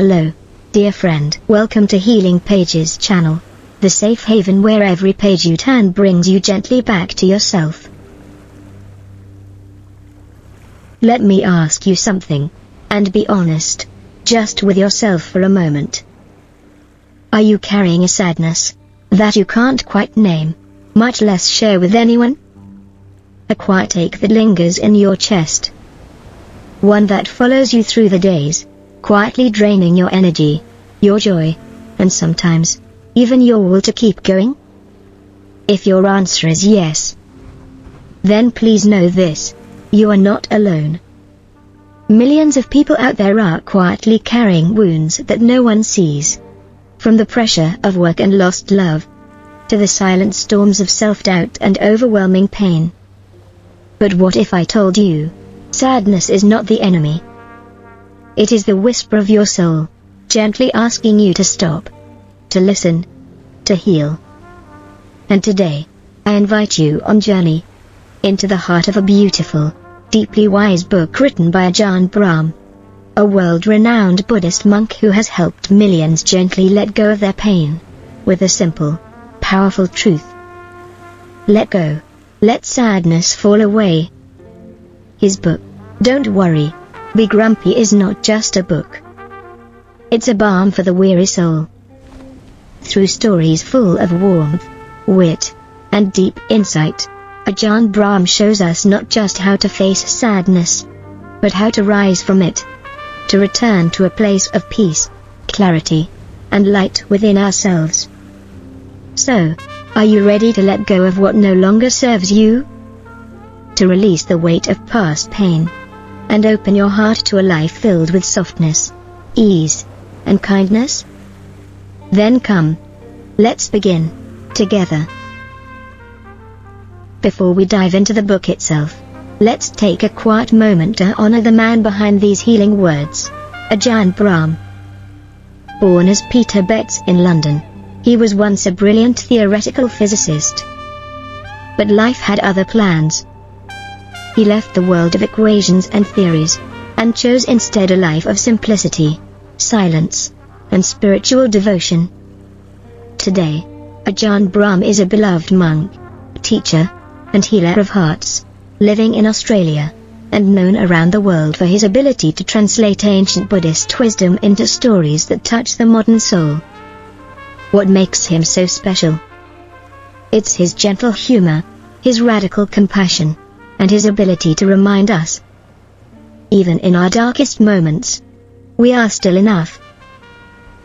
Hello, dear friend. Welcome to Healing Pages channel, the safe haven where every page you turn brings you gently back to yourself. Let me ask you something, and be honest, just with yourself for a moment. Are you carrying a sadness that you can't quite name, much less share with anyone? A quiet ache that lingers in your chest. One that follows you through the days, quietly draining your energy, your joy, and sometimes, even your will to keep going? If your answer is yes, then please know this: you are not alone. Millions of people out there are quietly carrying wounds that no one sees. From the pressure of work and lost love, to the silent storms of self-doubt and overwhelming pain. But what if I told you, sadness is not the enemy? It is the whisper of your soul, gently asking you to stop, to listen, to heal. And today, I invite you on a journey into the heart of a beautiful, deeply wise book written by Ajahn Brahm, a world-renowned Buddhist monk who has helped millions gently let go of their pain, with a simple, powerful truth. Let go. Let sadness fall away. His book, Don't Worry, Be Grumpy, is not just a book. It's a balm for the weary soul. Through stories full of warmth, wit, and deep insight, Ajahn Brahm shows us not just how to face sadness, but how to rise from it, to return to a place of peace, clarity, and light within ourselves. So, are you ready to let go of what no longer serves you? To release the weight of past pain, and open your heart to a life filled with softness, ease, and kindness? Then come, let's begin, together. Before we dive into the book itself, let's take a quiet moment to honor the man behind these healing words, Ajahn Brahm. Born as Peter Betts in London, he was once a brilliant theoretical physicist. But life had other plans. He left the world of equations and theories, and chose instead a life of simplicity, silence, and spiritual devotion. Today, Ajahn Brahm is a beloved monk, teacher, and healer of hearts, living in Australia, and known around the world for his ability to translate ancient Buddhist wisdom into stories that touch the modern soul. What makes him so special? It's his gentle humor, his radical compassion, and his ability to remind us, even in our darkest moments, we are still enough.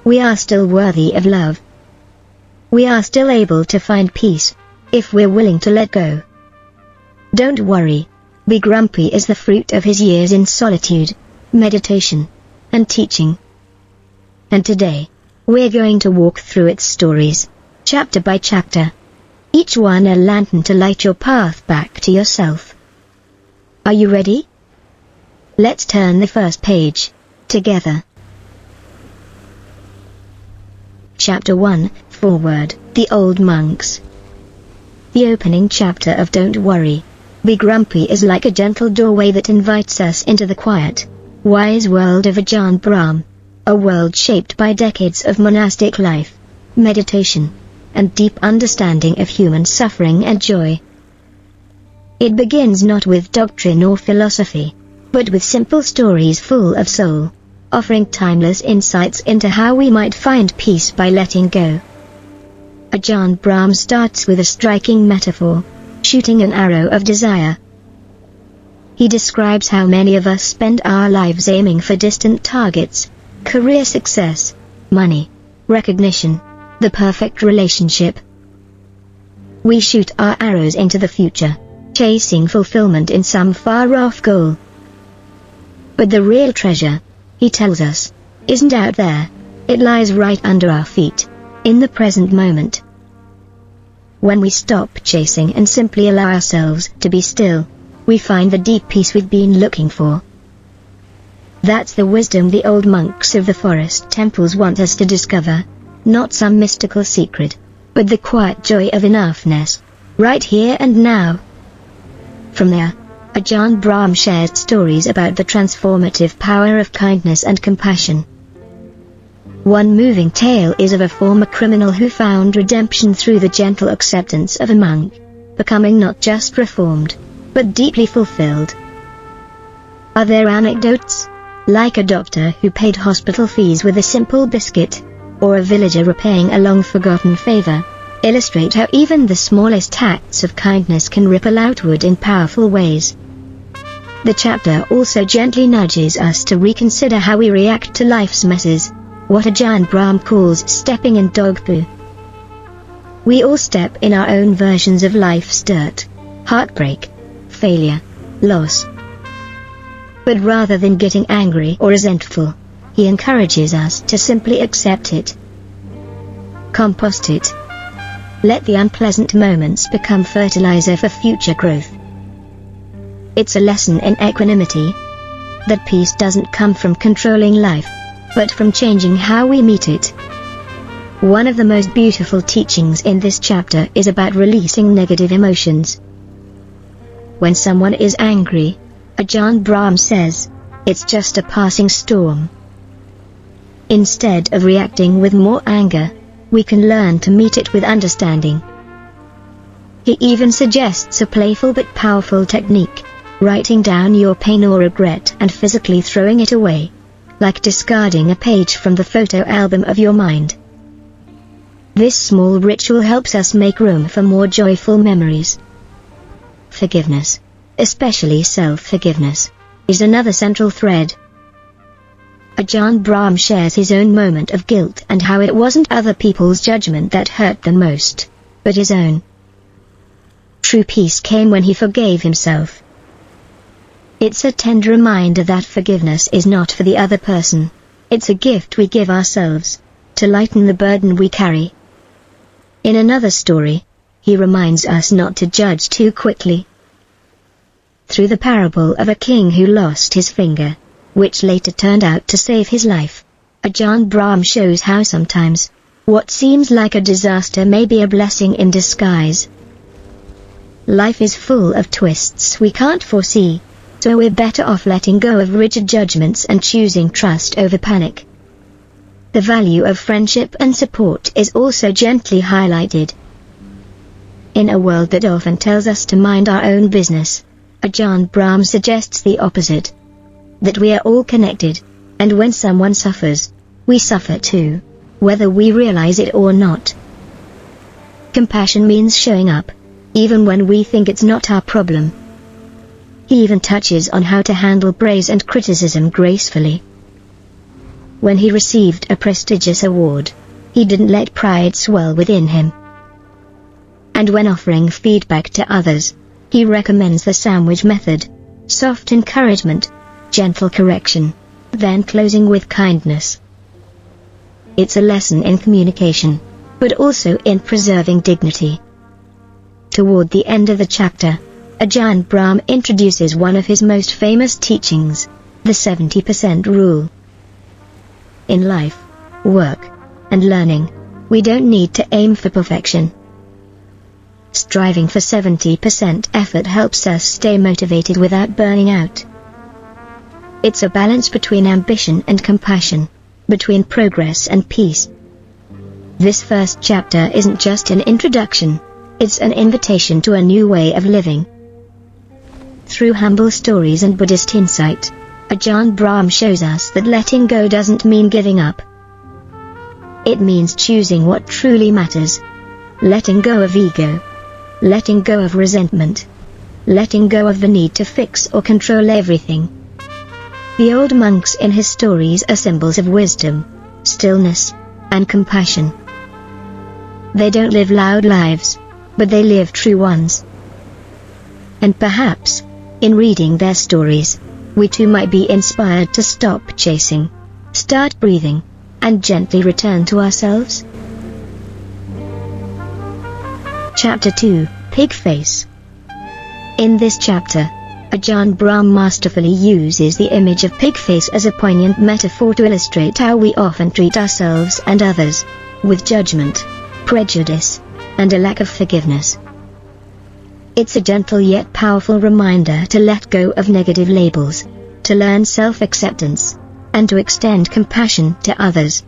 We are still worthy of love. We are still able to find peace, if we're willing to let go. Don't worry, be grumpy is the fruit of his years in solitude, meditation, and teaching. And today, we're going to walk through its stories, chapter by chapter. Each one a lantern to light your path back to yourself. Are you ready? Let's turn the first page, together. Chapter 1, Foreword, The Old Monks. The opening chapter of Don't Worry, Be Grumpy is like a gentle doorway that invites us into the quiet, wise world of Ajahn Brahm, a world shaped by decades of monastic life, meditation, and deep understanding of human suffering and joy. It begins not with doctrine or philosophy, but with simple stories full of soul, offering timeless insights into how we might find peace by letting go. Ajahn Brahm starts with a striking metaphor, shooting an arrow of desire. He describes how many of us spend our lives aiming for distant targets, career success, money, recognition, the perfect relationship. We shoot our arrows into the future, chasing fulfillment in some far-off goal. But the real treasure, he tells us, isn't out there, it lies right under our feet, in the present moment. When we stop chasing and simply allow ourselves to be still, we find the deep peace we've been looking for. That's the wisdom the old monks of the forest temples want us to discover, not some mystical secret, but the quiet joy of enoughness, right here and now. From there, Ajahn Brahm shares stories about the transformative power of kindness and compassion. One moving tale is of a former criminal who found redemption through the gentle acceptance of a monk, becoming not just reformed, but deeply fulfilled. Other anecdotes, like a doctor who paid hospital fees with a simple biscuit, or a villager repaying a long-forgotten favor, illustrate how even the smallest acts of kindness can ripple outward in powerful ways. The chapter also gently nudges us to reconsider how we react to life's messes, what Ajahn Brahm calls stepping in dog poo. We all step in our own versions of life's dirt, heartbreak, failure, loss. But rather than getting angry or resentful, he encourages us to simply accept it. Compost it. Let the unpleasant moments become fertilizer for future growth. It's a lesson in equanimity. That peace doesn't come from controlling life, but from changing how we meet it. One of the most beautiful teachings in this chapter is about releasing negative emotions. When someone is angry, Ajahn Brahm says, it's just a passing storm. Instead of reacting with more anger, we can learn to meet it with understanding. He even suggests a playful but powerful technique, writing down your pain or regret and physically throwing it away, like discarding a page from the photo album of your mind. This small ritual helps us make room for more joyful memories. Forgiveness, especially self-forgiveness, is another central thread. Ajahn Brahm shares his own moment of guilt and how it wasn't other people's judgment that hurt the most, but his own. True peace came when he forgave himself. It's a tender reminder that forgiveness is not for the other person, it's a gift we give ourselves, to lighten the burden we carry. In another story, he reminds us not to judge too quickly. Through the parable of a king who lost his finger, which later turned out to save his life, Ajahn Brahm shows how sometimes, what seems like a disaster may be a blessing in disguise. Life is full of twists we can't foresee, so we're better off letting go of rigid judgments and choosing trust over panic. The value of friendship and support is also gently highlighted. In a world that often tells us to mind our own business, Ajahn Brahm suggests the opposite. That we are all connected, and when someone suffers, we suffer too, whether we realize it or not. Compassion means showing up, even when we think it's not our problem. He even touches on how to handle praise and criticism gracefully. When he received a prestigious award, he didn't let pride swell within him. And when offering feedback to others, he recommends the sandwich method: soft encouragement, gentle correction, then closing with kindness. It's a lesson in communication, but also in preserving dignity. Toward the end of the chapter, Ajahn Brahm introduces one of his most famous teachings, the 70% rule. In life, work, and learning, we don't need to aim for perfection. Striving for 70% effort helps us stay motivated without burning out. It's a balance between ambition and compassion, between progress and peace. This first chapter isn't just an introduction, it's an invitation to a new way of living. Through humble stories and Buddhist insight, Ajahn Brahm shows us that letting go doesn't mean giving up. It means choosing what truly matters. Letting go of ego. Letting go of resentment. Letting go of the need to fix or control everything. The old monks in his stories are symbols of wisdom, stillness, and compassion. They don't live loud lives, but they live true ones. And perhaps, in reading their stories, we too might be inspired to stop chasing, start breathing, and gently return to ourselves. Chapter 2, Pig Face. In this chapter, Ajahn Brahm masterfully uses the image of pig face as a poignant metaphor to illustrate how we often treat ourselves and others, with judgment, prejudice, and a lack of forgiveness. It's a gentle yet powerful reminder to let go of negative labels, to learn self-acceptance, and to extend compassion to others.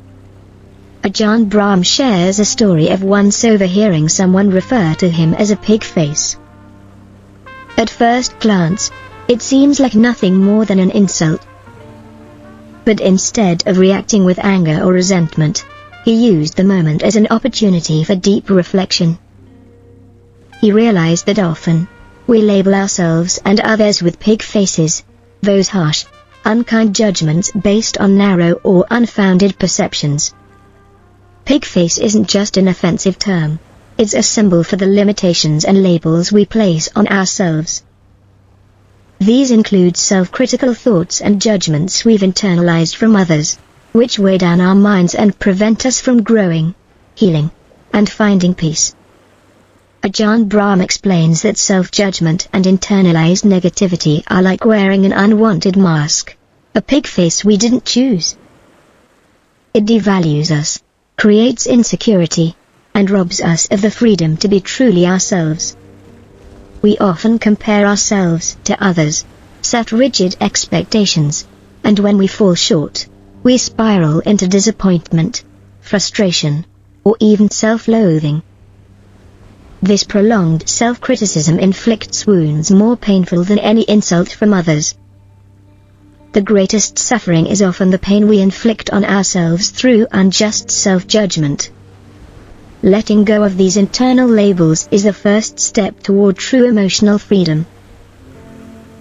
Ajahn Brahm shares a story of once overhearing someone refer to him as a pig face. At first glance, it seems like nothing more than an insult. But instead of reacting with anger or resentment, he used the moment as an opportunity for deep reflection. He realized that often, we label ourselves and others with pig faces, those harsh, unkind judgments based on narrow or unfounded perceptions. Pig face isn't just an offensive term, it's a symbol for the limitations and labels we place on ourselves. These include self-critical thoughts and judgments we've internalized from others, which weigh down our minds and prevent us from growing, healing, and finding peace. Ajahn Brahm explains that self-judgment and internalized negativity are like wearing an unwanted mask, a pig face we didn't choose. It devalues us, creates insecurity, and robs us of the freedom to be truly ourselves. We often compare ourselves to others, set rigid expectations, and when we fall short, we spiral into disappointment, frustration, or even self-loathing. This prolonged self-criticism inflicts wounds more painful than any insult from others. The greatest suffering is often the pain we inflict on ourselves through unjust self-judgment. Letting go of these internal labels is the first step toward true emotional freedom.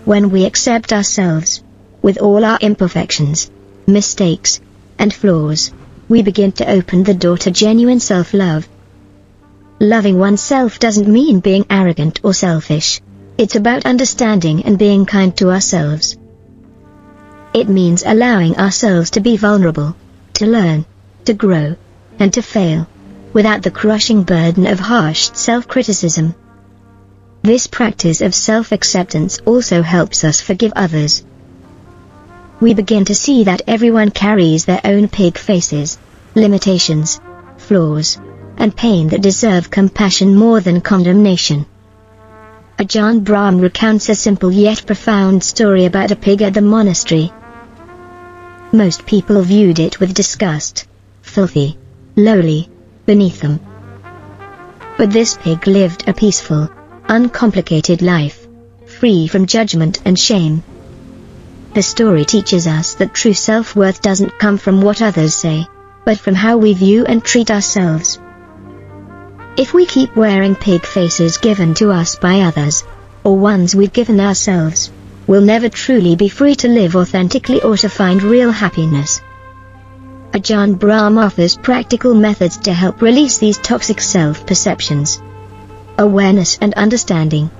When we accept ourselves, with all our imperfections, mistakes, and flaws, we begin to open the door to genuine self-love. Loving oneself doesn't mean being arrogant or selfish. It's about understanding and being kind to ourselves. It means allowing ourselves to be vulnerable, to learn, to grow, and to fail, without the crushing burden of harsh self-criticism. This practice of self-acceptance also helps us forgive others. We begin to see that everyone carries their own pig faces, limitations, flaws, and pain that deserve compassion more than condemnation. Ajahn Brahm recounts a simple yet profound story about a pig at the monastery. Most people viewed it with disgust, filthy, lowly, beneath them. But this pig lived a peaceful, uncomplicated life, free from judgment and shame. The story teaches us that true self-worth doesn't come from what others say, but from how we view and treat ourselves. If we keep wearing pig faces given to us by others, or ones we've given ourselves, we'll never truly be free to live authentically or to find real happiness. Ajahn Brahm offers practical methods to help release these toxic self-perceptions. Awareness and understanding.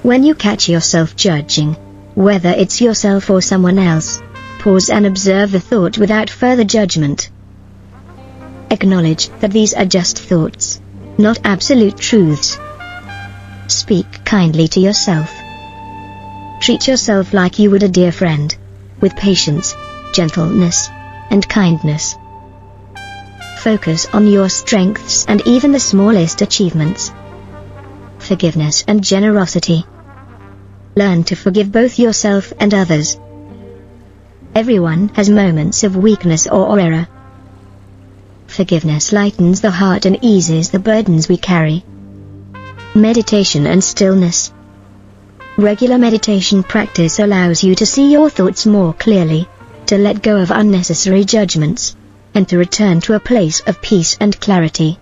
When you catch yourself judging, whether it's yourself or someone else, pause and observe the thought without further judgment. Acknowledge that these are just thoughts, not absolute truths. Speak kindly to yourself. Treat yourself like you would a dear friend, with patience, gentleness, and kindness. Focus on your strengths and even the smallest achievements. Forgiveness and generosity. Learn to forgive both yourself and others. Everyone has moments of weakness or error. Forgiveness lightens the heart and eases the burdens we carry. Meditation and stillness. Regular meditation practice allows you to see your thoughts more clearly, to let go of unnecessary judgments, and to return to a place of peace and clarity.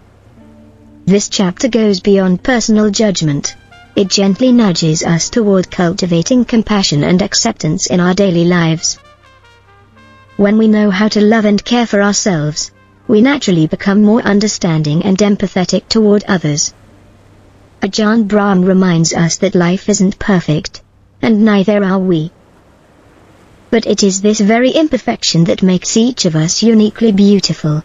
This chapter goes beyond personal judgment. It gently nudges us toward cultivating compassion and acceptance in our daily lives. When we know how to love and care for ourselves, we naturally become more understanding and empathetic toward others. Ajahn Brahm reminds us that life isn't perfect, and neither are we. But it is this very imperfection that makes each of us uniquely beautiful.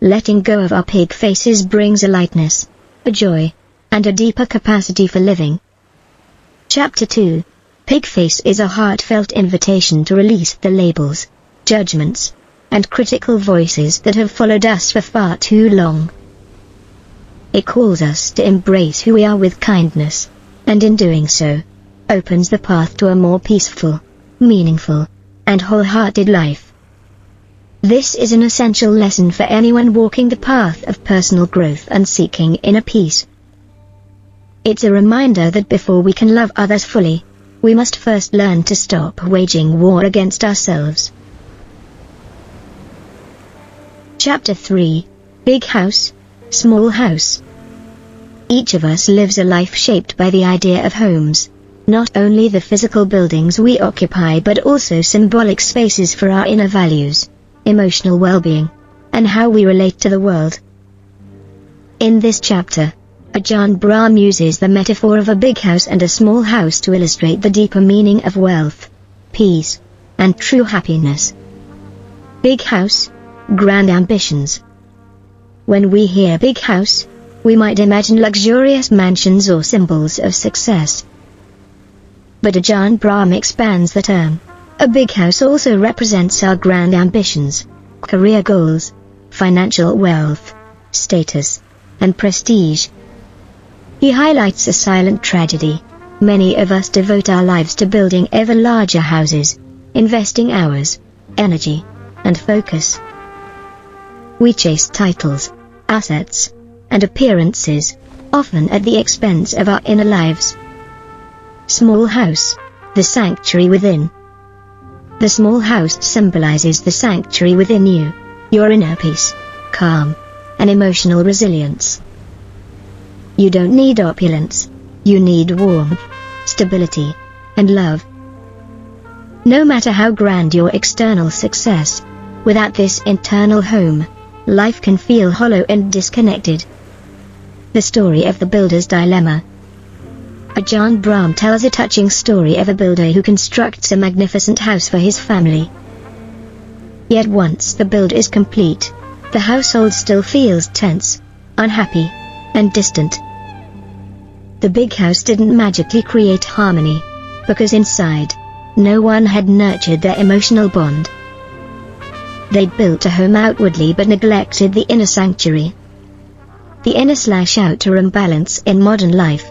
Letting go of our pig faces brings a lightness, a joy, and a deeper capacity for living. Chapter 2. Pig face is a heartfelt invitation to release the labels, judgments, and critical voices that have followed us for far too long. It calls us to embrace who we are with kindness, and in doing so, opens the path to a more peaceful, meaningful, and wholehearted life. This is an essential lesson for anyone walking the path of personal growth and seeking inner peace. It's a reminder that before we can love others fully, we must first learn to stop waging war against ourselves. Chapter 3. Big House, Small House. Each of us lives a life shaped by the idea of homes, not only the physical buildings we occupy but also symbolic spaces for our inner values, emotional well-being, and how we relate to the world. In this chapter, Ajahn Brahm uses the metaphor of a big house and a small house to illustrate the deeper meaning of wealth, peace, and true happiness. Big house, grand ambitions. When we hear big house, we might imagine luxurious mansions or symbols of success. But Ajahn Brahm expands the term. A big house also represents our grand ambitions, career goals, financial wealth, status, and prestige. He highlights a silent tragedy. Many of us devote our lives to building ever larger houses, investing hours, energy, and focus. We chase titles, assets, and appearances, often at the expense of our inner lives. Small house, the sanctuary within. The small house symbolizes the sanctuary within you, your inner peace, calm, and emotional resilience. You don't need opulence, you need warmth, stability, and love. No matter how grand your external success, without this internal home, life can feel hollow and disconnected. The story of the builder's dilemma. Ajahn Brahm tells a touching story of a builder who constructs a magnificent house for his family. Yet once the build is complete, the household still feels tense, unhappy, and distant. The big house didn't magically create harmony, because inside, no one had nurtured their emotional bond. They'd built a home outwardly but neglected the inner sanctuary. The inner/outer imbalance in modern life.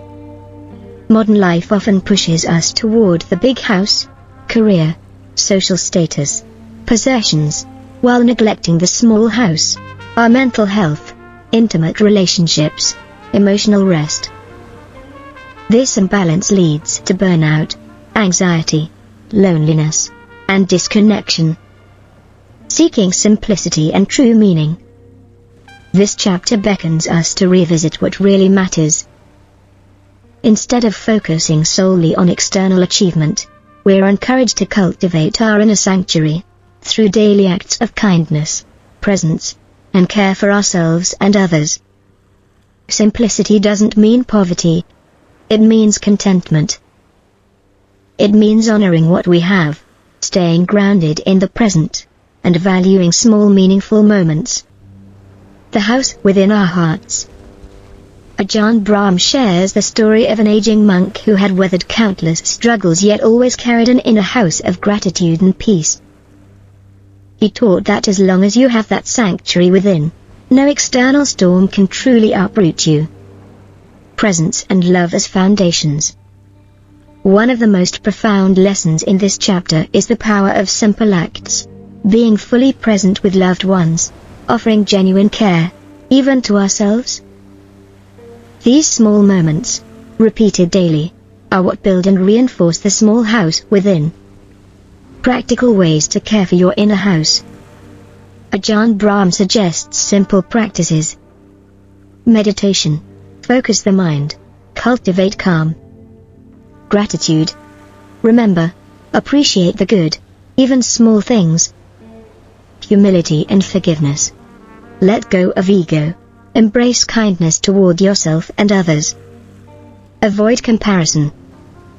Modern life often pushes us toward the big house, career, social status, possessions, while neglecting the small house, our mental health, intimate relationships, emotional rest. This imbalance leads to burnout, anxiety, loneliness, and disconnection. Seeking simplicity and true meaning. This chapter beckons us to revisit what really matters. Instead of focusing solely on external achievement, we're encouraged to cultivate our inner sanctuary, through daily acts of kindness, presence, and care for ourselves and others. Simplicity doesn't mean poverty. It means contentment. It means honoring what we have, staying grounded in the present, and valuing small meaningful moments. The house within our hearts. Ajahn Brahm shares the story of an aging monk who had weathered countless struggles yet always carried an inner house of gratitude and peace. He taught that as long as you have that sanctuary within, no external storm can truly uproot you. Presence and love as foundations. One of the most profound lessons in this chapter is the power of simple acts, being fully present with loved ones, offering genuine care, even to ourselves. These small moments, repeated daily, are what build and reinforce the small house within. Practical ways to care for your inner house. Ajahn Brahm suggests simple practices. Meditation. Focus the mind. Cultivate calm. Gratitude. Remember, appreciate the good, even small things. Humility and forgiveness. Let go of ego. Embrace kindness toward yourself and others. Avoid comparison.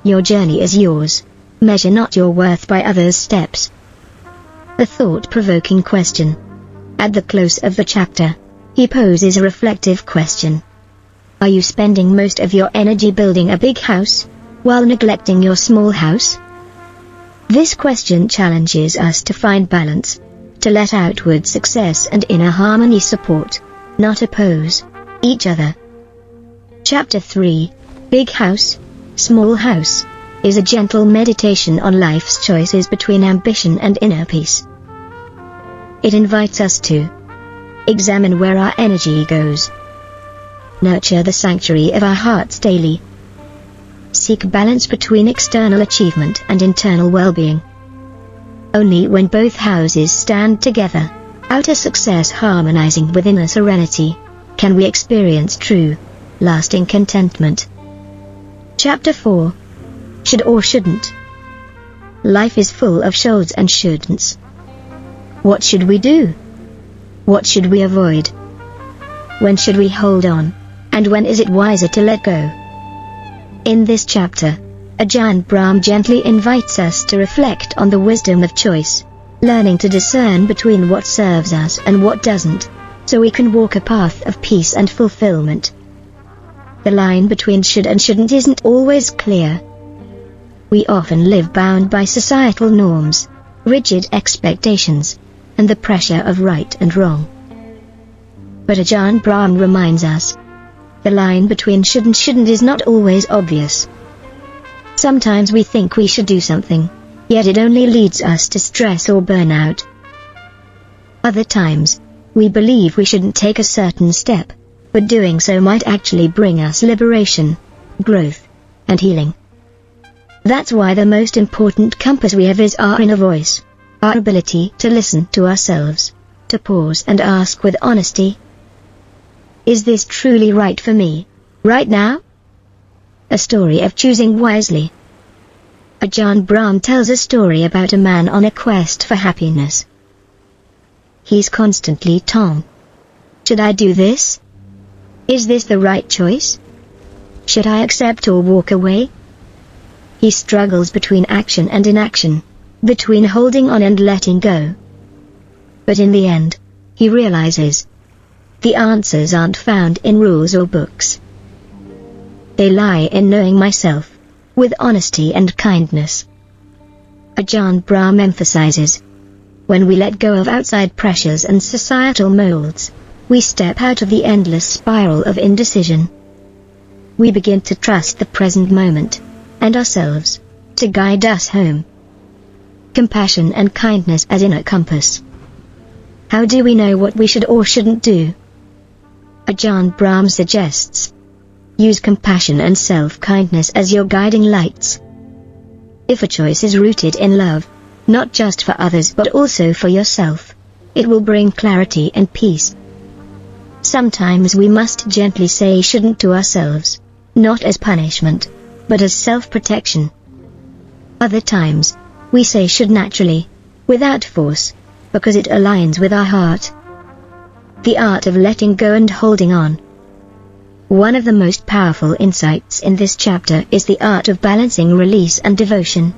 Your journey is yours. Measure not your worth by others' steps. A thought-provoking question. At the close of the chapter, he poses a reflective question. Are you spending most of your energy building a big house, while neglecting your small house? This question challenges us to find balance, to let outward success and inner harmony support, not oppose, each other. Chapter 3, Big House, Small House, is a gentle meditation on life's choices between ambition and inner peace. It invites us to examine where our energy goes. Nurture the sanctuary of our hearts daily. Seek balance between external achievement and internal well-being. Only when both houses stand together, outer success harmonizing with inner serenity, can we experience true, lasting contentment. Chapter 4. Should or shouldn't. Life is full of shoulds and shouldn'ts. What should we do? What should we avoid? When should we hold on? And when is it wiser to let go? In this chapter, Ajahn Brahm gently invites us to reflect on the wisdom of choice, learning to discern between what serves us and what doesn't, so we can walk a path of peace and fulfillment. The line between should and shouldn't isn't always clear. We often live bound by societal norms, rigid expectations, and the pressure of right and wrong. But Ajahn Brahm reminds us, the line between should and shouldn't is not always obvious. Sometimes we think we should do something, yet it only leads us to stress or burnout. Other times, we believe we shouldn't take a certain step, but doing so might actually bring us liberation, growth, and healing. That's why the most important compass we have is our inner voice, our ability to listen to ourselves, to pause and ask with honesty, is this truly right for me, right now? A story of choosing wisely. Ajahn Brahm tells a story about a man on a quest for happiness. He's constantly torn. Should I do this? Is this the right choice? Should I accept or walk away? He struggles between action and inaction, between holding on and letting go. But in the end, he realizes, the answers aren't found in rules or books. They lie in knowing myself, with honesty and kindness. Ajahn Brahm emphasizes, when we let go of outside pressures and societal molds, we step out of the endless spiral of indecision. We begin to trust the present moment, and ourselves, to guide us home. Compassion and kindness as inner compass. How do we know what we should or shouldn't do? Ajahn Brahm suggests, use compassion and self-kindness as your guiding lights. If a choice is rooted in love, not just for others but also for yourself, it will bring clarity and peace. Sometimes we must gently say shouldn't to ourselves, not as punishment, but as self-protection. Other times, we say should naturally, without force, because it aligns with our heart. The art of letting go and holding on. One of the most powerful insights in this chapter is the art of balancing release and devotion.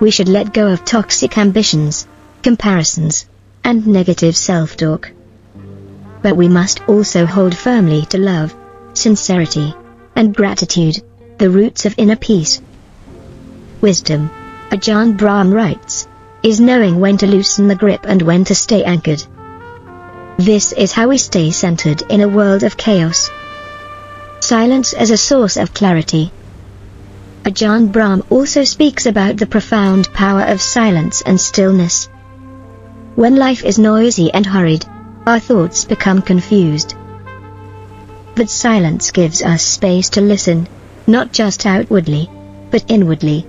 We should let go of toxic ambitions, comparisons, and negative self-talk. But we must also hold firmly to love, sincerity, and gratitude, the roots of inner peace. Wisdom, Ajahn Brahm writes, is knowing when to loosen the grip and when to stay anchored. This is how we stay centered in a world of chaos. Silence as a source of clarity. Ajahn Brahm also speaks about the profound power of silence and stillness. When life is noisy and hurried, our thoughts become confused. But silence gives us space to listen, not just outwardly, but inwardly.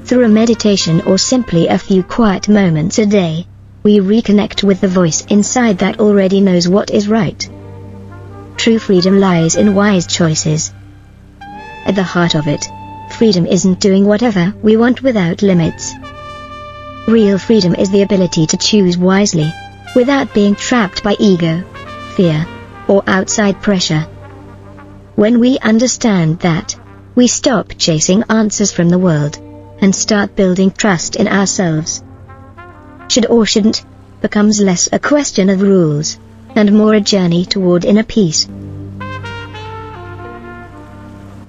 Through a meditation or simply a few quiet moments a day, we reconnect with the voice inside that already knows what is right. True freedom lies in wise choices. At the heart of it, freedom isn't doing whatever we want without limits. Real freedom is the ability to choose wisely, without being trapped by ego, fear, or outside pressure. When we understand that, we stop chasing answers from the world, and start building trust in ourselves. Should or shouldn't becomes less a question of rules, and more a journey toward inner peace.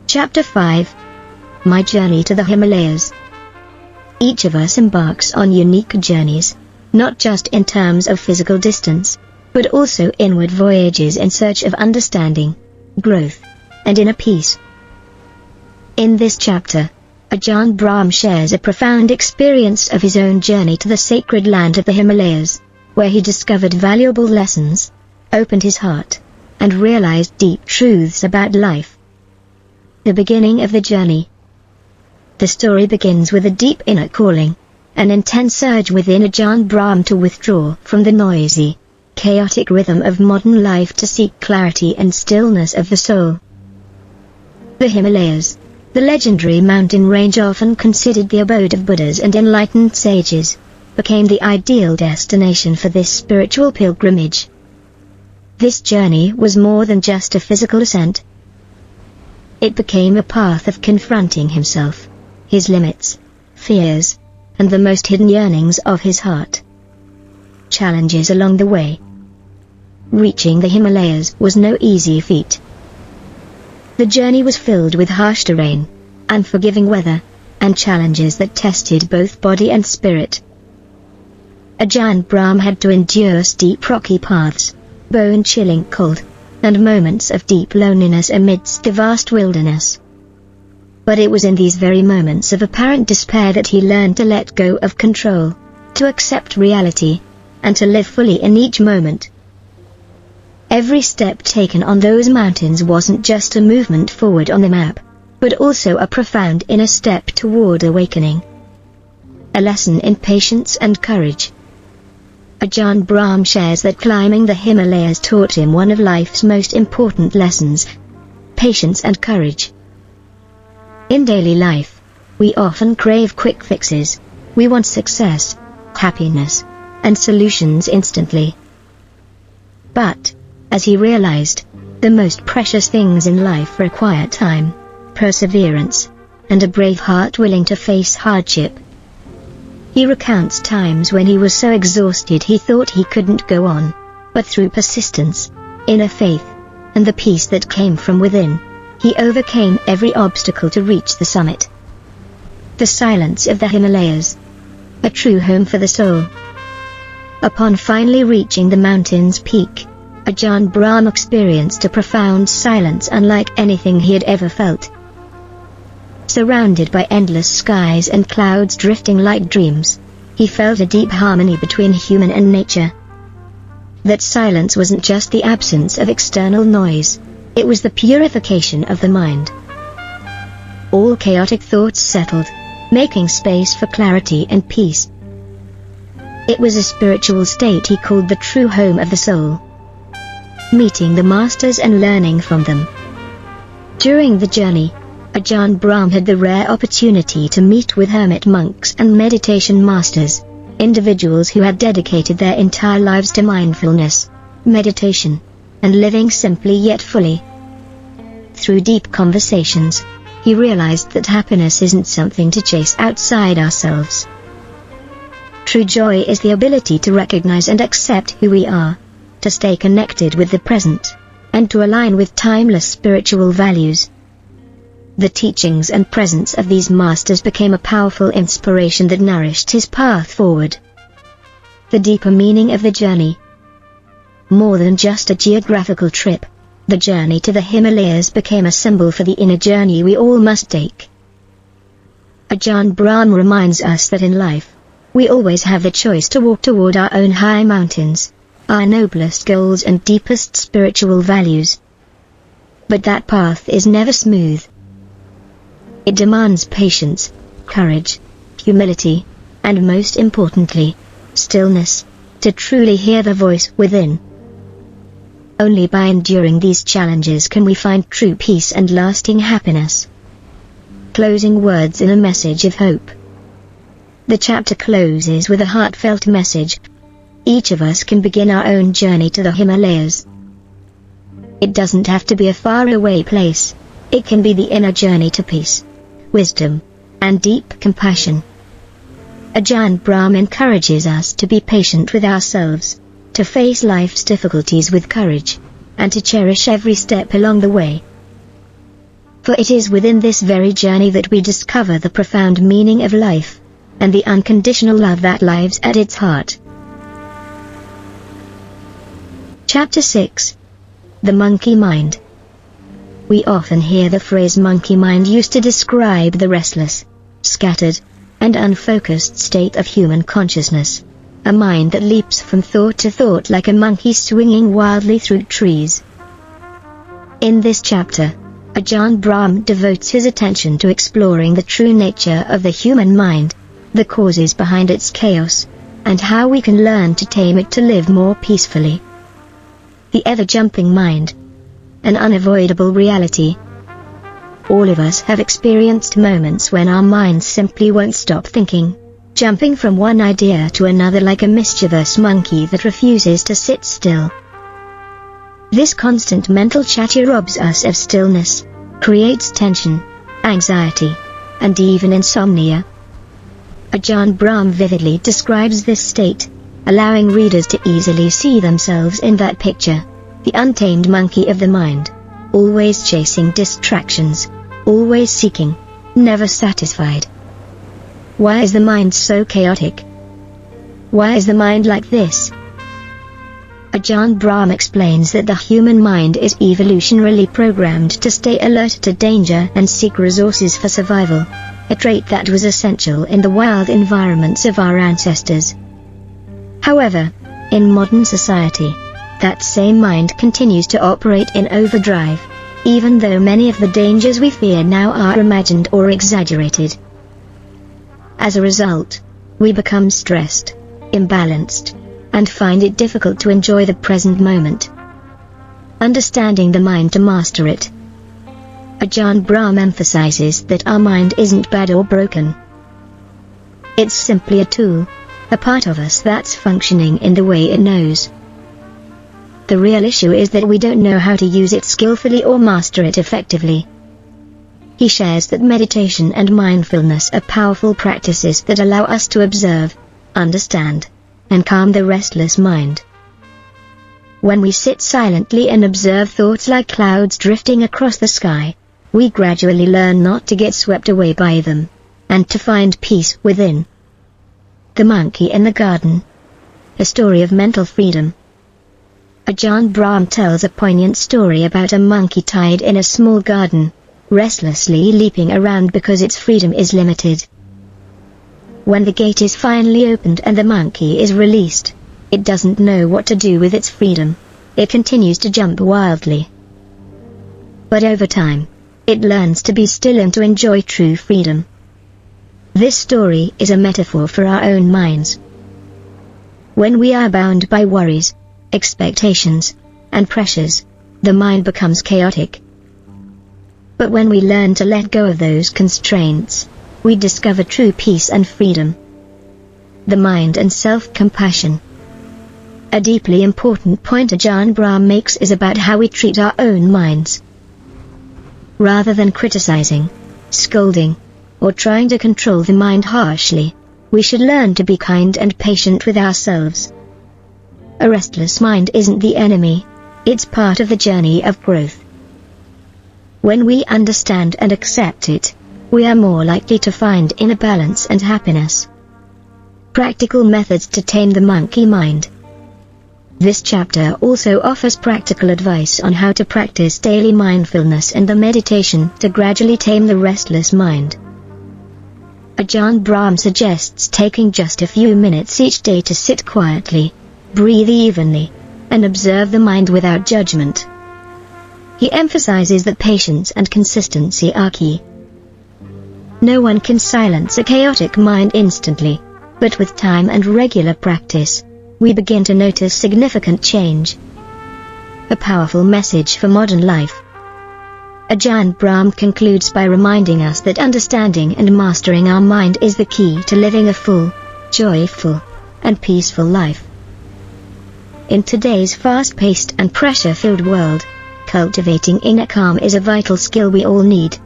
Chapter 5. My Journey to the Himalayas. Each of us embarks on unique journeys, not just in terms of physical distance, but also inward voyages in search of understanding, growth, and inner peace. In this chapter, Ajahn Brahm shares a profound experience of his own journey to the sacred land of the Himalayas, where he discovered valuable lessons, opened his heart, and realized deep truths about life. The beginning of the journey. The story begins with a deep inner calling, an intense urge within Ajahn Brahm to withdraw from the noisy, chaotic rhythm of modern life to seek clarity and stillness of the soul. The Himalayas, the legendary mountain range often considered the abode of Buddhas and enlightened sages, became the ideal destination for this spiritual pilgrimage. This journey was more than just a physical ascent. It became a path of confronting himself, his limits, fears, and the most hidden yearnings of his heart. Challenges along the way. Reaching the Himalayas was no easy feat. The journey was filled with harsh terrain, unforgiving weather, and challenges that tested both body and spirit. Ajahn Brahm had to endure steep rocky paths, bone-chilling cold, and moments of deep loneliness amidst the vast wilderness. But it was in these very moments of apparent despair that he learned to let go of control, to accept reality, and to live fully in each moment. Every step taken on those mountains wasn't just a movement forward on the map, but also a profound inner step toward awakening. A lesson in patience and courage. Ajahn Brahm shares that climbing the Himalayas taught him one of life's most important lessons: patience and courage. In daily life, we often crave quick fixes. We want success, happiness, and solutions instantly. But, as he realized, the most precious things in life require time, perseverance, and a brave heart willing to face hardship. He recounts times when he was so exhausted he thought he couldn't go on, but through persistence, inner faith, and the peace that came from within, he overcame every obstacle to reach the summit. The silence of the Himalayas. A true home for the soul. Upon finally reaching the mountain's peak, Ajahn Brahm experienced a profound silence unlike anything he had ever felt. Surrounded by endless skies and clouds drifting like dreams, he felt a deep harmony between human and nature. That silence wasn't just the absence of external noise, it was the purification of the mind. All chaotic thoughts settled, making space for clarity and peace. It was a spiritual state he called the true home of the soul. Meeting the masters and learning from them. During the journey, Ajahn Brahm had the rare opportunity to meet with hermit monks and meditation masters, individuals who had dedicated their entire lives to mindfulness, meditation, and living simply yet fully. Through deep conversations, he realized that happiness isn't something to chase outside ourselves. True joy is the ability to recognize and accept who we are, to stay connected with the present, and to align with timeless spiritual values. The teachings and presence of these masters became a powerful inspiration that nourished his path forward. The deeper meaning of the journey. More than just a geographical trip, the journey to the Himalayas became a symbol for the inner journey we all must take. Ajahn Brahm reminds us that in life, we always have the choice to walk toward our own high mountains, our noblest goals and deepest spiritual values. But that path is never smooth. It demands patience, courage, humility, and most importantly, stillness, to truly hear the voice within. Only by enduring these challenges can we find true peace and lasting happiness. Closing words in a message of hope. The chapter closes with a heartfelt message. Each of us can begin our own journey to the Himalayas. It doesn't have to be a faraway place. It can be the inner journey to peace, wisdom, and deep compassion. Ajahn Brahm encourages us to be patient with ourselves, to face life's difficulties with courage, and to cherish every step along the way. For it is within this very journey that we discover the profound meaning of life, and the unconditional love that lies at its heart. Chapter 6. The Monkey Mind. We often hear the phrase monkey mind used to describe the restless, scattered, and unfocused state of human consciousness. a mind that leaps from thought to thought like a monkey swinging wildly through trees. In this chapter, Ajahn Brahm devotes his attention to exploring the true nature of the human mind, the causes behind its chaos, and how we can learn to tame it to live more peacefully. The ever-jumping mind. An unavoidable reality. All of us have experienced moments when our minds simply won't stop thinking, jumping from one idea to another like a mischievous monkey that refuses to sit still. This constant mental chatter robs us of stillness, creates tension, anxiety, and even insomnia. Ajahn Brahm vividly describes this state, allowing readers to easily see themselves in that picture, the untamed monkey of the mind, always chasing distractions, always seeking, never satisfied. Why is the mind so chaotic? Why is the mind like this? Ajahn Brahm explains that the human mind is evolutionarily programmed to stay alert to danger and seek resources for survival, a trait that was essential in the wild environments of our ancestors. However, in modern society, that same mind continues to operate in overdrive, even though many of the dangers we fear now are imagined or exaggerated. As a result, we become stressed, imbalanced, and find it difficult to enjoy the present moment. Understanding the mind to master it. Ajahn Brahm emphasizes that our mind isn't bad or broken. It's simply a tool, a part of us that's functioning in the way it knows. The real issue is that we don't know how to use it skillfully or master it effectively. He shares that meditation and mindfulness are powerful practices that allow us to observe, understand, and calm the restless mind. When we sit silently and observe thoughts like clouds drifting across the sky, we gradually learn not to get swept away by them, and to find peace within. The Monkey in the Garden. A story of mental freedom. Ajahn Brahm tells a poignant story about a monkey tied in a small garden, restlessly leaping around because its freedom is limited. When the gate is finally opened and the monkey is released, it doesn't know what to do with its freedom. It continues to jump wildly. But over time, it learns to be still and to enjoy true freedom. This story is a metaphor for our own minds. When we are bound by worries, expectations, and pressures, the mind becomes chaotic. But when we learn to let go of those constraints, we discover true peace and freedom. The mind and self-compassion. A deeply important point Ajahn Brahm makes is about how we treat our own minds. Rather than criticizing, scolding, or trying to control the mind harshly, we should learn to be kind and patient with ourselves. A restless mind isn't the enemy, it's part of the journey of growth. When we understand and accept it, we are more likely to find inner balance and happiness. Practical methods to tame the monkey mind. This chapter also offers practical advice on how to practice daily mindfulness and the meditation to gradually tame the restless mind. Ajahn Brahm suggests taking just a few minutes each day to sit quietly, breathe evenly, and observe the mind without judgment. He emphasizes that patience and consistency are key. No one can silence a chaotic mind instantly, but with time and regular practice, we begin to notice significant change. A powerful message for modern life. Ajahn Brahm concludes by reminding us that understanding and mastering our mind is the key to living a full, joyful, and peaceful life. In today's fast-paced and pressure-filled world, cultivating inner calm is a vital skill we all need.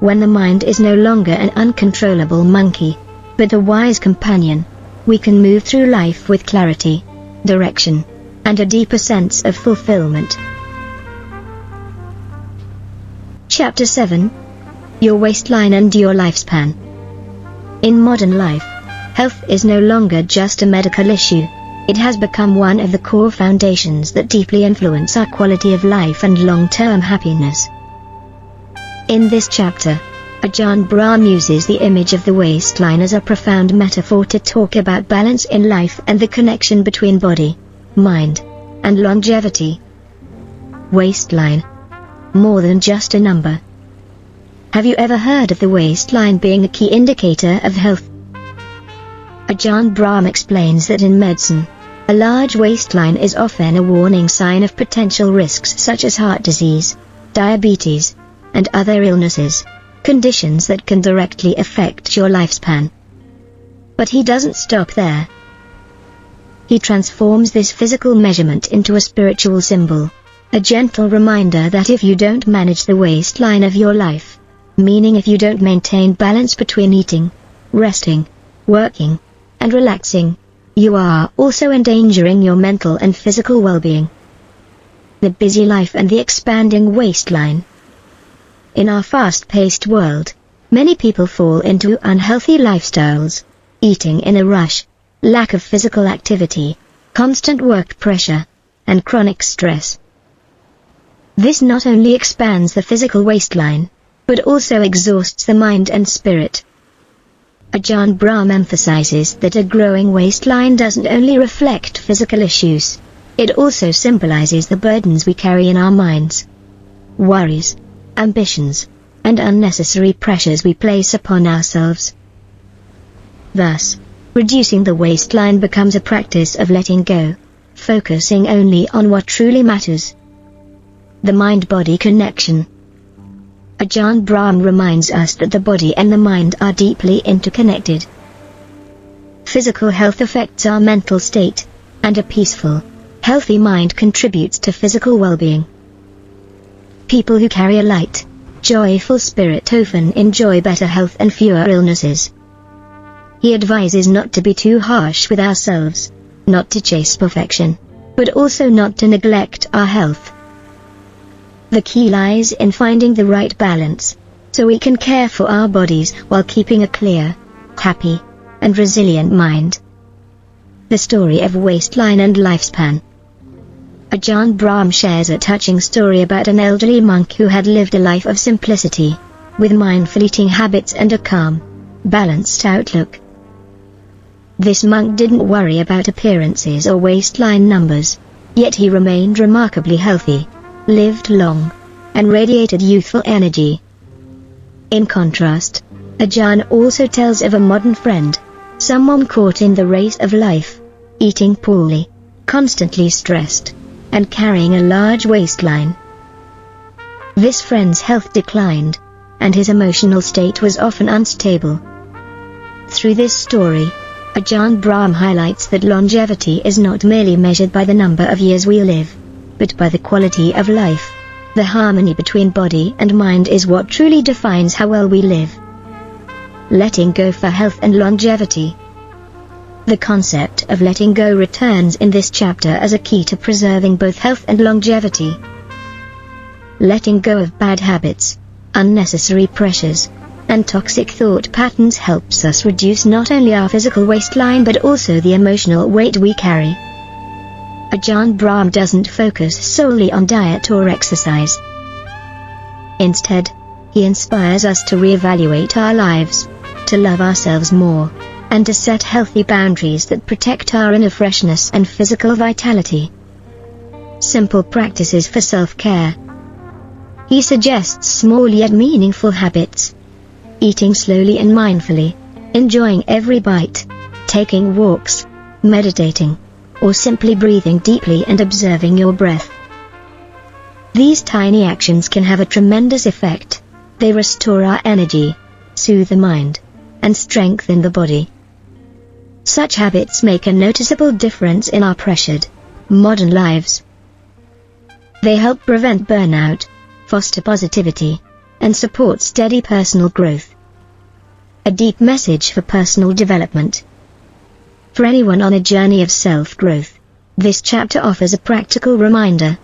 When the mind is no longer an uncontrollable monkey, but a wise companion, we can move through life with clarity, direction, and a deeper sense of fulfillment. Chapter 7. Your Waistline and Your Lifespan. In modern life, health is no longer just a medical issue. It has become one of the core foundations that deeply influence our quality of life and long-term happiness. In this chapter, Ajahn Brahm uses the image of the waistline as a profound metaphor to talk about balance in life and the connection between body, mind, and longevity. Waistline. More than just a number. Have you ever heard of the waistline being a key indicator of health? Ajahn Brahm explains that in medicine, a large waistline is often a warning sign of potential risks such as heart disease, diabetes, and other illnesses, conditions that can directly affect your lifespan. But he doesn't stop there. He transforms this physical measurement into a spiritual symbol, a gentle reminder that if you don't manage the waistline of your life, meaning if you don't maintain balance between eating, resting, working, and relaxing, you are also endangering your mental and physical well-being. The busy life and the expanding waistline. In our fast-paced world, many people fall into unhealthy lifestyles, eating in a rush, lack of physical activity, constant work pressure, and chronic stress. This not only expands the physical waistline, but also exhausts the mind and spirit. Ajahn Brahm emphasizes that a growing waistline doesn't only reflect physical issues, it also symbolizes the burdens we carry in our minds. Worries, ambitions, and unnecessary pressures we place upon ourselves. Thus, reducing the waistline becomes a practice of letting go, focusing only on what truly matters. The mind-body connection. Ajahn Brahm reminds us that the body and the mind are deeply interconnected. Physical health affects our mental state, and a peaceful, healthy mind contributes to physical well-being. People who carry a light, joyful spirit often enjoy better health and fewer illnesses. He advises not to be too harsh with ourselves, not to chase perfection, but also not to neglect our health. The key lies in finding the right balance, so we can care for our bodies while keeping a clear, happy, and resilient mind. The story of waistline and lifespan. Ajahn Brahm shares a touching story about an elderly monk who had lived a life of simplicity, with mindful eating habits and a calm, balanced outlook. This monk didn't worry about appearances or waistline numbers, yet he remained remarkably healthy, lived long, and radiated youthful energy. In contrast, Ajahn also tells of a modern friend, someone caught in the race of life, eating poorly, constantly stressed, and carrying a large waistline. This friend's health declined, and his emotional state was often unstable. Through this story, Ajahn Brahm highlights that longevity is not merely measured by the number of years we live, but by the quality of life. The harmony between body and mind is what truly defines how well we live. Letting go for health and longevity. The concept of letting go returns in this chapter as a key to preserving both health and longevity. Letting go of bad habits, unnecessary pressures, and toxic thought patterns helps us reduce not only our physical waistline but also the emotional weight we carry. Ajahn Brahm doesn't focus solely on diet or exercise. Instead, he inspires us to reevaluate our lives, to love ourselves more, and to set healthy boundaries that protect our inner freshness and physical vitality. Simple practices for self-care. He suggests small yet meaningful habits. Eating slowly and mindfully, enjoying every bite, taking walks, meditating, or simply breathing deeply and observing your breath. These tiny actions can have a tremendous effect. They restore our energy, soothe the mind, and strengthen the body. Such habits make a noticeable difference in our pressured, modern lives. They help prevent burnout, foster positivity, and support steady personal growth. A deep message for personal development. For anyone on a journey of self-growth, this chapter offers a practical reminder.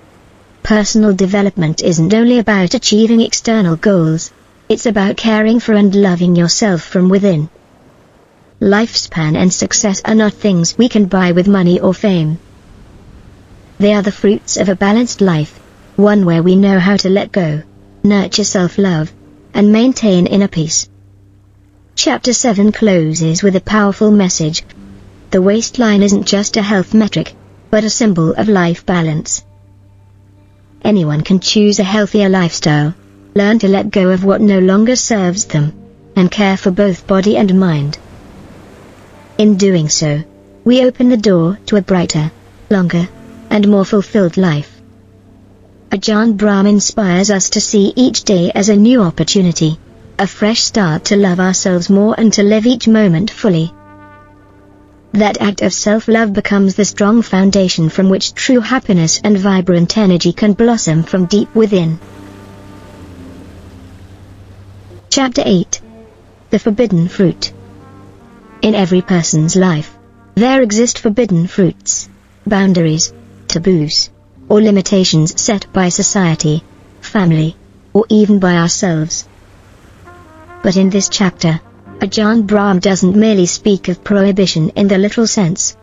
Personal development isn't only about achieving external goals, it's about caring for and loving yourself from within. Lifespan and success are not things we can buy with money or fame. They are the fruits of a balanced life, one where we know how to let go, nurture self-love, and maintain inner peace. Chapter 7 closes with a powerful message. The waistline isn't just a health metric, but a symbol of life balance. Anyone can choose a healthier lifestyle, learn to let go of what no longer serves them, and care for both body and mind. In doing so, we open the door to a brighter, longer, and more fulfilled life. Ajahn Brahm inspires us to see each day as a new opportunity, a fresh start to love ourselves more and to live each moment fully. That act of self-love becomes the strong foundation from which true happiness and vibrant energy can blossom from deep within. Chapter 8. The Forbidden Fruit. In every person's life, there exist forbidden fruits, boundaries, taboos, or limitations set by society, family, or even by ourselves. But in this chapter, Ajahn Brahm doesn't merely speak of prohibition in the literal sense.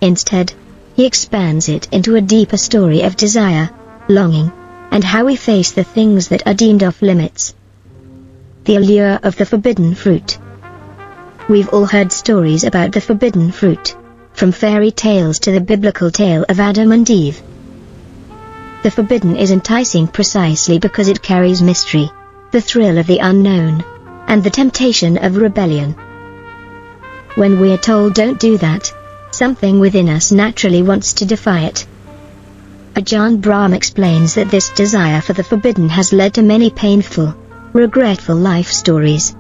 Instead, he expands it into a deeper story of desire, longing, and how we face the things that are deemed off limits. The allure of the forbidden fruit. We've all heard stories about the forbidden fruit, from fairy tales to the biblical tale of Adam and Eve. The forbidden is enticing precisely because it carries mystery, the thrill of the unknown, and the temptation of rebellion. When we are told don't do that, something within us naturally wants to defy it. Ajahn Brahm explains that this desire for the forbidden has led to many painful, regretful life stories.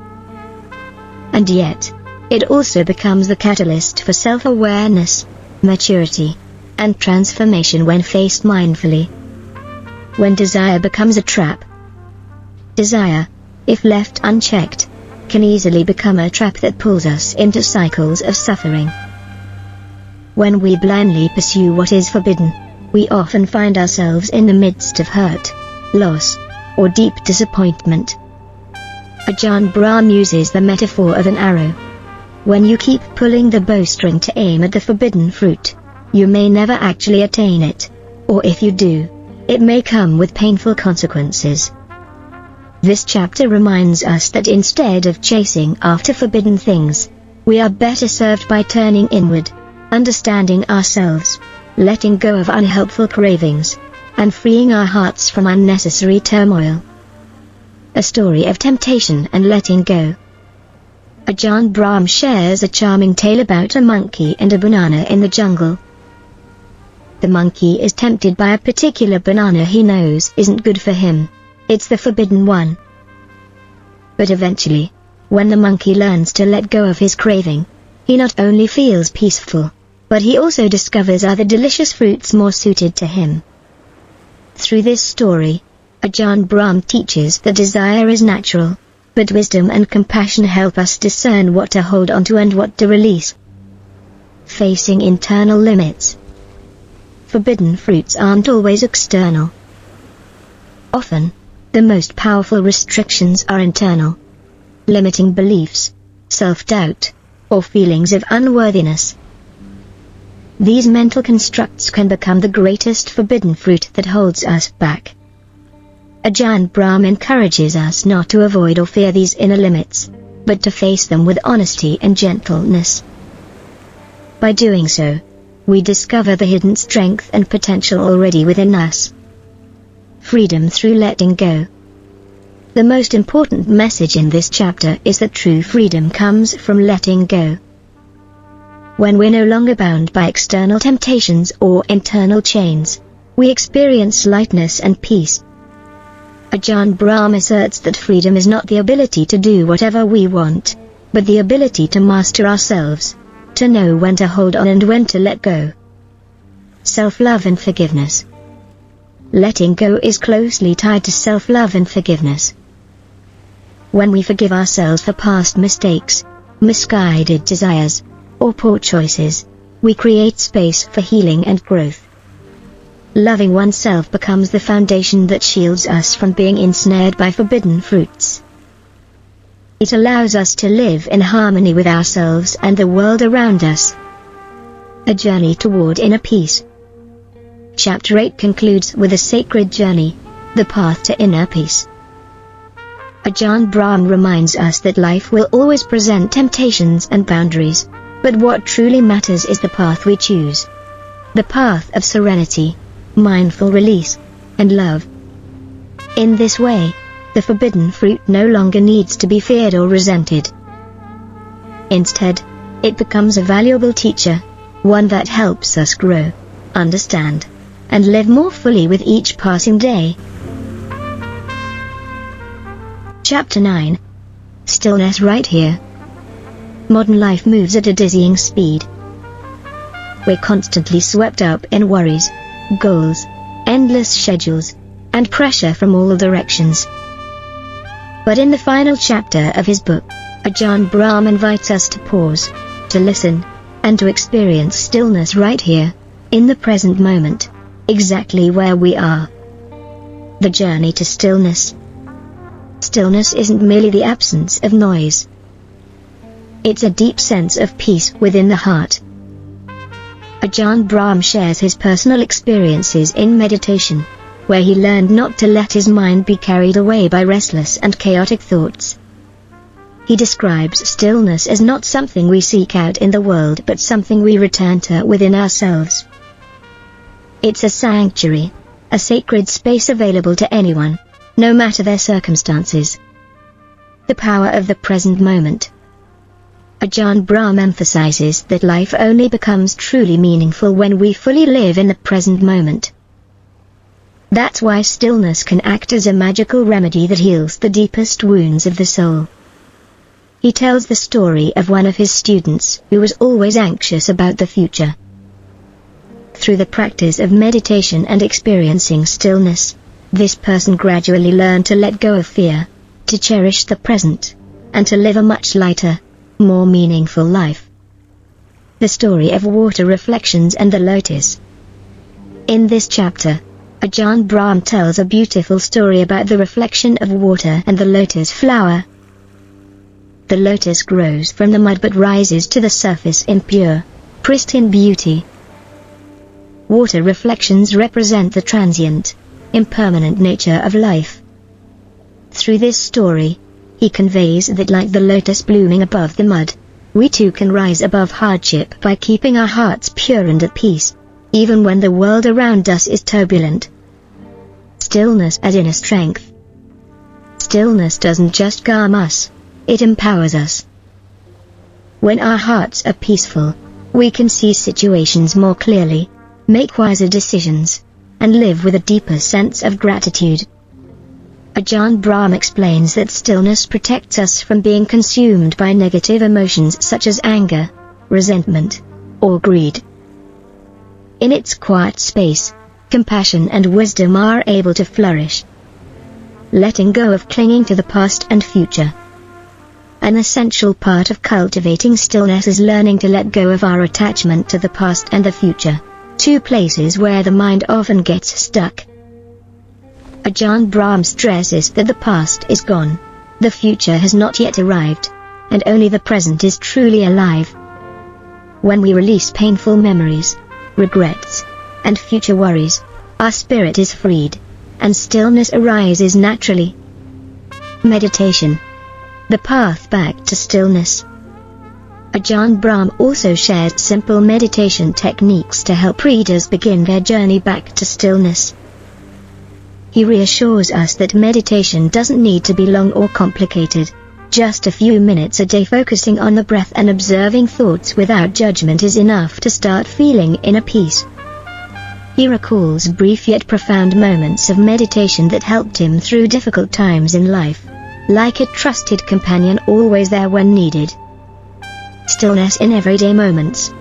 And yet, it also becomes the catalyst for self-awareness, maturity, and transformation when faced mindfully. When desire becomes a trap. Desire, if left unchecked, can easily become a trap that pulls us into cycles of suffering. When we blindly pursue what is forbidden, we often find ourselves in the midst of hurt, loss, or deep disappointment. Ajahn Brahm uses the metaphor of an arrow. When you keep pulling the bowstring to aim at the forbidden fruit, you may never actually attain it, or if you do, it may come with painful consequences. This chapter reminds us that instead of chasing after forbidden things, we are better served by turning inward, understanding ourselves, letting go of unhelpful cravings, and freeing our hearts from unnecessary turmoil. A story of temptation and letting go. Ajahn Brahm shares a charming tale about a monkey and a banana in the jungle. The monkey is tempted by a particular banana he knows isn't good for him. It's the forbidden one. But eventually, when the monkey learns to let go of his craving, he not only feels peaceful, but he also discovers other delicious fruits more suited to him. Through this story, Ajahn Brahm teaches that desire is natural, but wisdom and compassion help us discern what to hold onto and what to release. Facing internal limits. Forbidden fruits aren't always external. Often, the most powerful restrictions are internal. Limiting beliefs, self-doubt, or feelings of unworthiness. These mental constructs can become the greatest forbidden fruit that holds us back. Ajahn Brahm encourages us not to avoid or fear these inner limits, but to face them with honesty and gentleness. By doing so, we discover the hidden strength and potential already within us. Freedom through letting go. The most important message in this chapter is that true freedom comes from letting go. When we're no longer bound by external temptations or internal chains, we experience lightness and peace. Ajahn Brahm asserts that freedom is not the ability to do whatever we want, but the ability to master ourselves, to know when to hold on and when to let go. Self-love and forgiveness. Letting go is closely tied to self-love and forgiveness. When we forgive ourselves for past mistakes, misguided desires, or poor choices, we create space for healing and growth. Loving oneself becomes the foundation that shields us from being ensnared by forbidden fruits. It allows us to live in harmony with ourselves and the world around us. A journey toward inner peace. Chapter 8 concludes with a sacred journey, the path to inner peace. Ajahn Brahm reminds us that life will always present temptations and boundaries, but what truly matters is the path we choose. The path of serenity, mindful release, and love. In this way, the forbidden fruit no longer needs to be feared or resented. Instead, it becomes a valuable teacher, one that helps us grow, understand, and live more fully with each passing day. Chapter 9. Stillness right here. Modern life moves at a dizzying speed. We're constantly swept up in worries, goals, endless schedules, and pressure from all directions. But in the final chapter of his book, Ajahn Brahm invites us to pause, to listen, and to experience stillness right here, in the present moment, exactly where we are. The journey to stillness. Stillness isn't merely the absence of noise. It's a deep sense of peace within the heart. Ajahn Brahm shares his personal experiences in meditation, where he learned not to let his mind be carried away by restless and chaotic thoughts. He describes stillness as not something we seek out in the world but something we return to within ourselves. It's a sanctuary, a sacred space available to anyone, no matter their circumstances. The power of the present moment. Ajahn Brahm emphasizes that life only becomes truly meaningful when we fully live in the present moment. That's why stillness can act as a magical remedy that heals the deepest wounds of the soul. He tells the story of one of his students who was always anxious about the future. Through the practice of meditation and experiencing stillness, this person gradually learned to let go of fear, to cherish the present, and to live a much lighter, more meaningful life. The story of water reflections and the lotus. In this chapter, Ajahn Brahm tells a beautiful story about the reflection of water and the lotus flower. The lotus grows from the mud but rises to the surface in pure, pristine beauty. Water reflections represent the transient, impermanent nature of life. Through this story, he conveys that like the lotus blooming above the mud, we too can rise above hardship by keeping our hearts pure and at peace, even when the world around us is turbulent. Stillness as inner strength. Stillness doesn't just calm us, it empowers us. When our hearts are peaceful, we can see situations more clearly, make wiser decisions, and live with a deeper sense of gratitude. Ajahn Brahm explains that stillness protects us from being consumed by negative emotions such as anger, resentment, or greed. In its quiet space, compassion and wisdom are able to flourish. Letting go of clinging to the past and future. An essential part of cultivating stillness is learning to let go of our attachment to the past and the future, two places where the mind often gets stuck. Ajahn Brahm stresses that the past is gone, the future has not yet arrived, and only the present is truly alive. When we release painful memories, regrets, and future worries, our spirit is freed, and stillness arises naturally. Meditation. The path back to stillness. Ajahn Brahm also shares simple meditation techniques to help readers begin their journey back to stillness. He reassures us that meditation doesn't need to be long or complicated. Just a few minutes a day focusing on the breath and observing thoughts without judgment is enough to start feeling inner peace. He recalls brief yet profound moments of meditation that helped him through difficult times in life, like a trusted companion always there when needed. Stillness in everyday moments.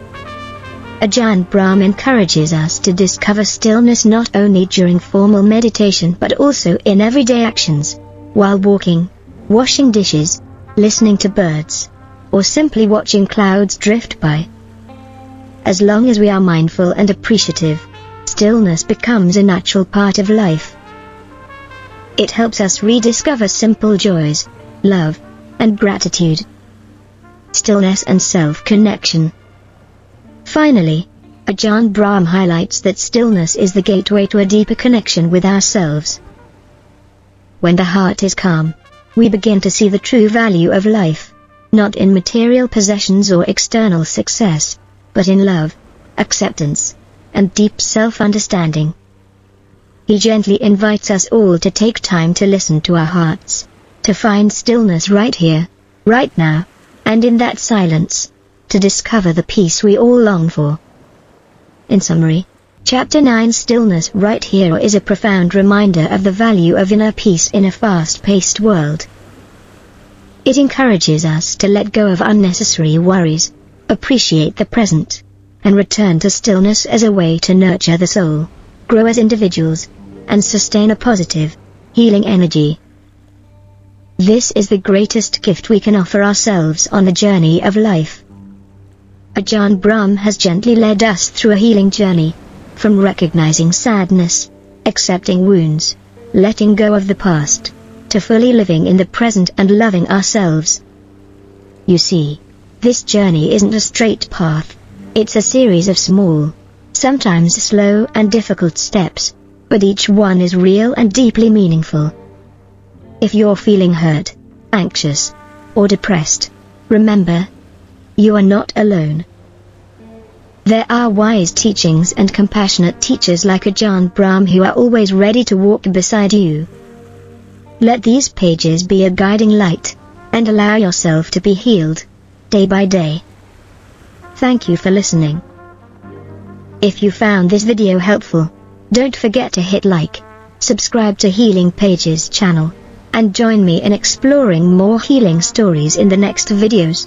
Ajahn Brahm encourages us to discover stillness not only during formal meditation but also in everyday actions, while walking, washing dishes, listening to birds, or simply watching clouds drift by. As long as we are mindful and appreciative, stillness becomes a natural part of life. It helps us rediscover simple joys, love, and gratitude. Stillness and self-connection. Finally, Ajahn Brahm highlights that stillness is the gateway to a deeper connection with ourselves. When the heart is calm, we begin to see the true value of life, not in material possessions or external success, but in love, acceptance, and deep self-understanding. He gently invites us all to take time to listen to our hearts, to find stillness right here, right now, and in that silence, to discover the peace we all long for. In summary, Chapter 9 Stillness Right Here is a profound reminder of the value of inner peace in a fast-paced world. It encourages us to let go of unnecessary worries, appreciate the present, and return to stillness as a way to nurture the soul, grow as individuals, and sustain a positive, healing energy. This is the greatest gift we can offer ourselves on the journey of life. Ajahn Brahm has gently led us through a healing journey, from recognizing sadness, accepting wounds, letting go of the past, to fully living in the present and loving ourselves. You see, this journey isn't a straight path, it's a series of small, sometimes slow and difficult steps, but each one is real and deeply meaningful. If you're feeling hurt, anxious, or depressed, remember, you are not alone. There are wise teachings and compassionate teachers like Ajahn Brahm who are always ready to walk beside you. Let these pages be a guiding light, and allow yourself to be healed, day by day. Thank you for listening. If you found this video helpful, don't forget to hit like, subscribe to Healing Pages channel, and join me in exploring more healing stories in the next videos.